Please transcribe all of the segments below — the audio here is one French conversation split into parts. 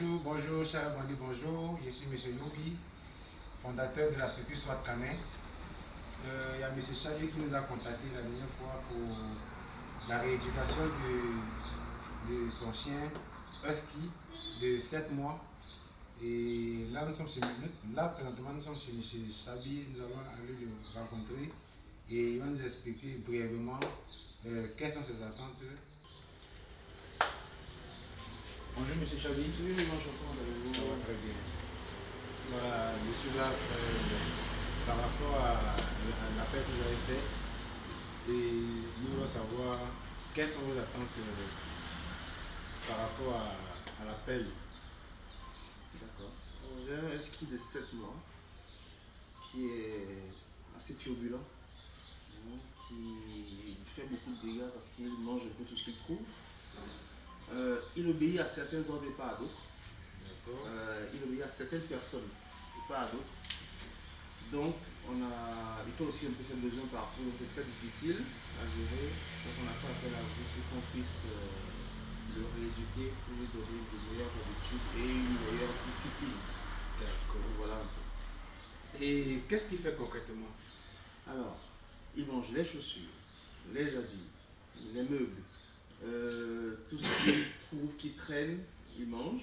Bonjour, cher Bandi, bonjour. Je suis M. Yobi, fondateur de la structure Swat Canet. Il y a M. Chabi qui nous a contacté la dernière fois pour la rééducation de son chien Husky de 7 mois. Et là, présentement, nous sommes chez M. Chabi. Nous allons aller le rencontrer et il va nous expliquer brièvement quelles sont ses attentes. Bonjour M. Chabi. Oui, bonjour, comment allez-vous? Ça va très bien. Voilà, je suis là par rapport à l'appel que vous avez fait et nous voulons savoir quelles sont vos attentes par rapport à l'appel. D'accord. J'ai un husky de 7 mois qui est assez turbulent, qui fait beaucoup de dégâts parce qu'il mange un peu tout ce qu'il trouve. Il obéit à certains ordres et pas à d'autres. Il obéit à certaines personnes et pas à d'autres. Donc, il fait aussi un peu ses besoins parfois, donc c'est très difficile à gérer. Donc, on a fait appel à vous pour qu'on puisse le rééduquer pour lui donner de meilleures habitudes et une meilleure discipline. D'accord. Voilà un peu. Et qu'est-ce qu'il fait concrètement? Alors, il mange les chaussures, les habits, les meubles, tout ce qu'il trouve qui traîne, il mange.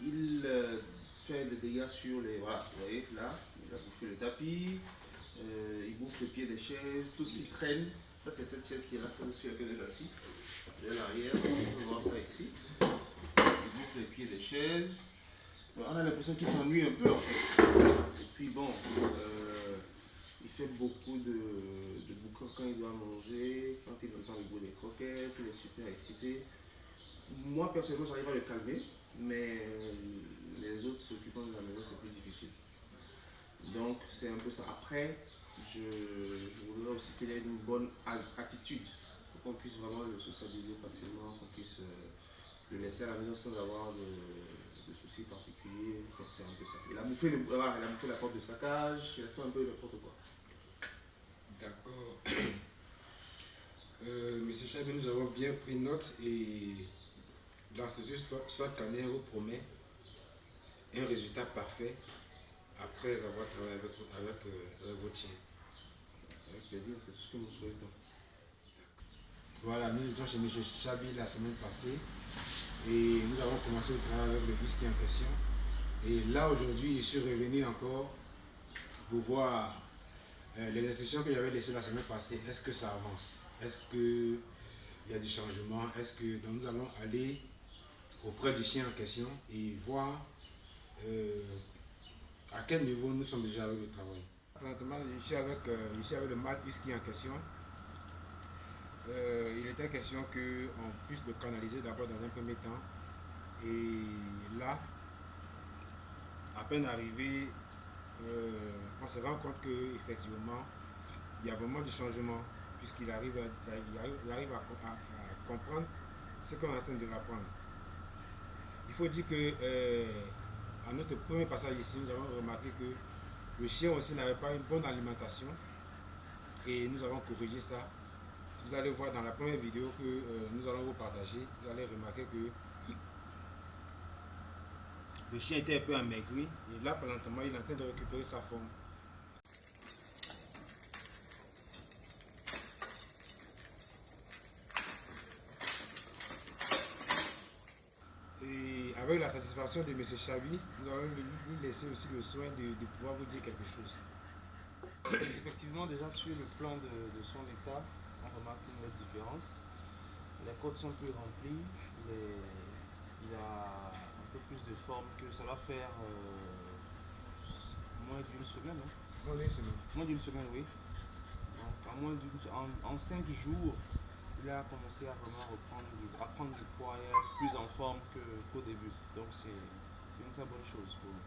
Il fait des dégâts sur les... Voilà, vous voyez là, il a bouffé le tapis, il bouffe le pied des chaises, tout ce qui traîne. Ça c'est cette chaise qui est là, c'est sur laquelle il est assis. Et à l'arrière, on peut voir ça ici. Il bouffe les pieds des chaises. On a l'impression qu'il s'ennuie un peu en fait. Et puis bon, il fait beaucoup de boucan quand il doit manger, quand il entend le goût des croquettes, il est super excité. Moi personnellement j'arrive à le calmer, mais les autres s'occupant de la maison c'est plus difficile. Donc c'est un peu ça. Après, je voudrais aussi qu'il ait une bonne attitude pour qu'on puisse vraiment le socialiser facilement, qu'on puisse le laisser à la maison sans avoir de soucis particuliers. Donc c'est un peu ça. Il a bouffé la porte de sa cage, il a fait un peu n'importe quoi. D'accord. Monsieur Chabi, nous avons bien pris note et l'Institut Swat Canet vous promet un résultat parfait après avoir travaillé avec votre chien. Avec plaisir, c'est tout ce que nous souhaitons. Voilà, nous étions chez M. Chabi la semaine passée et nous avons commencé le travail avec le husky en question. Et là aujourd'hui, je suis revenu encore pour voir les instructions que j'avais laissées la semaine passée. Est-ce que ça avance? Est-ce qu'il y a du changement? Donc nous allons aller auprès du chien en question et voir à quel niveau nous sommes déjà avec le travail. Présentement, je suis avec le mâle husky en question. Il était question qu'on puisse le canaliser d'abord dans un premier temps. Et là, à peine arrivé, on se rend compte qu'effectivement, il y a vraiment du changement, puisqu'il arrive à comprendre ce qu'on est en train de l'apprendre. Il faut dire que à notre premier passage ici, nous avons remarqué que le chien aussi n'avait pas une bonne alimentation et nous avons corrigé ça. Si vous allez voir dans la première vidéo que nous allons vous partager, vous allez remarquer que le chien était un peu amaigri et là, présentement, il est en train de récupérer sa forme. Et avec la satisfaction de M. Chabi, nous allons lui laisser aussi le soin de pouvoir vous dire quelque chose. Effectivement, déjà sur le plan de son état, on remarque une nette différence. Les côtes sont plus remplies, il a un peu plus de forme que ça va faire moins d'une semaine. Hein. Moins d'une semaine. Moins d'une semaine, oui. Donc en 5 jours, il a commencé à vraiment prendre du poids et à être plus en forme qu'au début. Donc c'est une très bonne chose pour nous.